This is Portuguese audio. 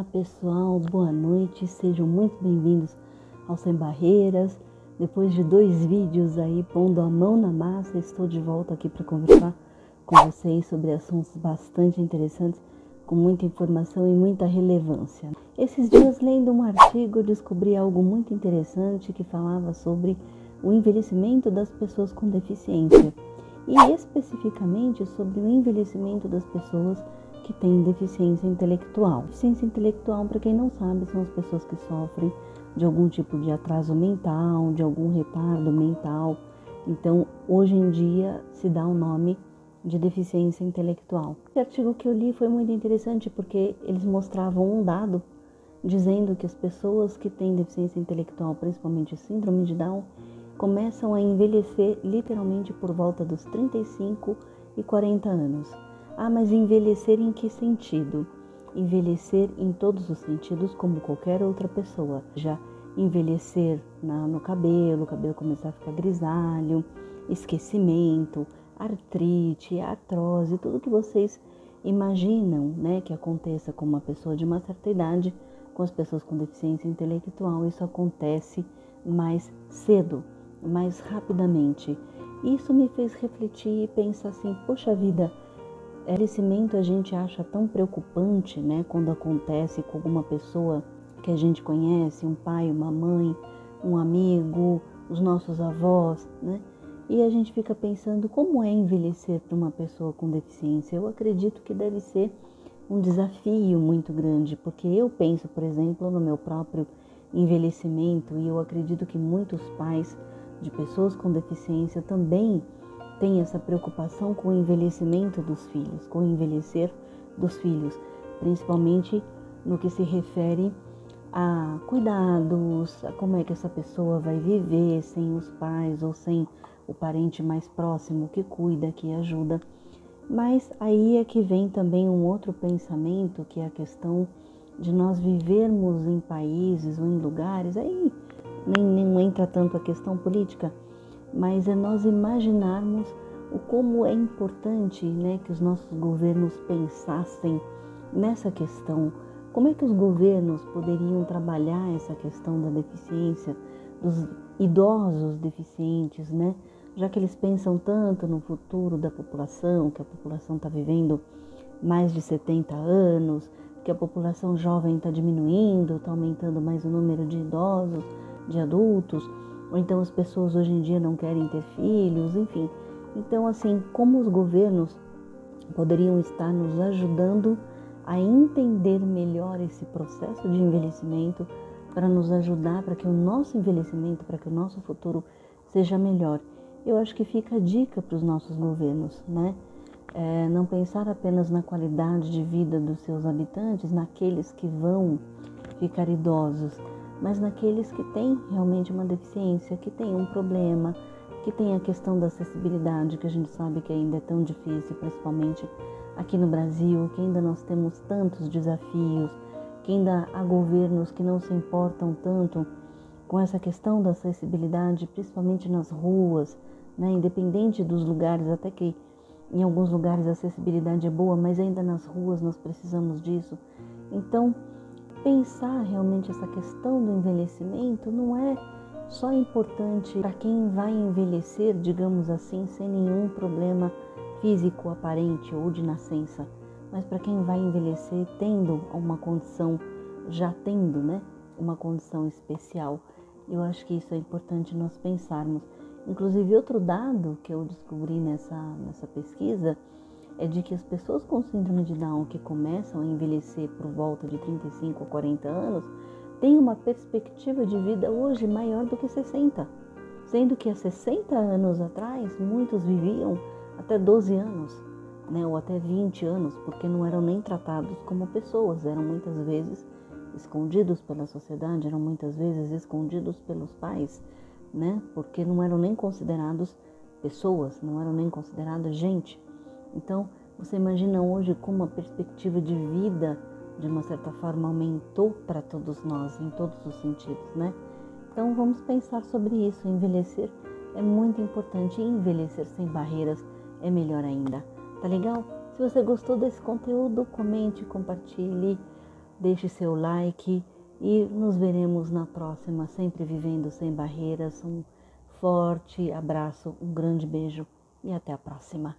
Olá pessoal, boa noite, sejam muito bem-vindos ao Sem Barreiras. Depois de 2 vídeos aí pondo a mão na massa, estou de volta aqui para conversar com vocês sobre assuntos bastante interessantes, com muita informação e muita relevância. Esses dias, lendo um artigo, descobri algo muito interessante que falava sobre o envelhecimento das pessoas com deficiência e especificamente sobre o envelhecimento das pessoas que têm deficiência intelectual. Deficiência intelectual, para quem não sabe, são as pessoas que sofrem de algum tipo de atraso mental, de algum retardo mental. Então, hoje em dia, se dá o nome de deficiência intelectual. Esse artigo que eu li foi muito interessante porque eles mostravam um dado dizendo que as pessoas que têm deficiência intelectual, principalmente síndrome de Down, começam a envelhecer literalmente por volta dos 35 e 40 anos. Ah, mas envelhecer em que sentido? Envelhecer em todos os sentidos, como qualquer outra pessoa. Já envelhecer no cabelo, o cabelo começar a ficar grisalho, esquecimento, artrite, artrose, tudo que vocês imaginam, né, que aconteça com uma pessoa de uma certa idade, com as pessoas com deficiência intelectual, isso acontece mais cedo, mais rapidamente. Isso me fez refletir e pensar assim, poxa vida, envelhecimento a gente acha tão preocupante, né, quando acontece com alguma pessoa que a gente conhece, um pai, uma mãe, um amigo, os nossos avós, né? E a gente fica pensando como é envelhecer para uma pessoa com deficiência. Eu acredito que deve ser um desafio muito grande, porque eu penso, por exemplo, no meu próprio envelhecimento e eu acredito que muitos pais de pessoas com deficiência também têm essa preocupação com o envelhecimento dos filhos, com o envelhecer dos filhos, principalmente no que se refere a cuidados, a como é que essa pessoa vai viver sem os pais ou sem o parente mais próximo que cuida, que ajuda. Mas aí é que vem também um outro pensamento, que é a questão de nós vivermos em países ou em lugares, aí nem entra tanto a questão política, mas é nós imaginarmos o como é importante, né, que os nossos governos pensassem nessa questão. Como é que os governos poderiam trabalhar essa questão da deficiência, dos idosos deficientes, né? Já que eles pensam tanto no futuro da população, que a população está vivendo mais de 70 anos, que a população jovem está diminuindo, está aumentando mais o número de idosos, de adultos, ou então as pessoas hoje em dia não querem ter filhos, enfim. Então, assim, como os governos poderiam estar nos ajudando a entender melhor esse processo de envelhecimento para nos ajudar, para que o nosso envelhecimento, para que o nosso futuro seja melhor. Eu acho que fica a dica para os nossos governos, né? Não pensar apenas na qualidade de vida dos seus habitantes, naqueles que vão ficar idosos, mas naqueles que têm realmente uma deficiência, que têm um problema, que tem a questão da acessibilidade, que a gente sabe que ainda é tão difícil, principalmente aqui no Brasil, que ainda nós temos tantos desafios, que ainda há governos que não se importam tanto com essa questão da acessibilidade, principalmente nas ruas, né? Independente dos lugares, até que em alguns lugares a acessibilidade é boa, mas ainda nas ruas nós precisamos disso. Então, pensar realmente essa questão do envelhecimento não é só importante para quem vai envelhecer, digamos assim, sem nenhum problema físico aparente ou de nascença, mas para quem vai envelhecer tendo uma condição, já tendo, né, uma condição especial. Eu acho que isso é importante nós pensarmos. Inclusive, outro dado que eu descobri nessa pesquisa é de que as pessoas com síndrome de Down que começam a envelhecer por volta de 35 a 40 anos têm uma perspectiva de vida hoje maior do que 60, sendo que há 60 anos atrás muitos viviam até 12 anos, né, ou até 20 anos, porque não eram nem tratados como pessoas, eram muitas vezes escondidos pela sociedade, eram muitas vezes escondidos pelos pais, né, porque não eram nem considerados pessoas, não eram nem considerados gente. Então, você imagina hoje como a perspectiva de vida, de uma certa forma, aumentou para todos nós, em todos os sentidos, né? Então, vamos pensar sobre isso. Envelhecer é muito importante e envelhecer sem barreiras é melhor ainda. Tá legal? Se você gostou desse conteúdo, comente, compartilhe, deixe seu like e nos veremos na próxima, sempre vivendo sem barreiras. Um forte abraço, um grande beijo e até a próxima.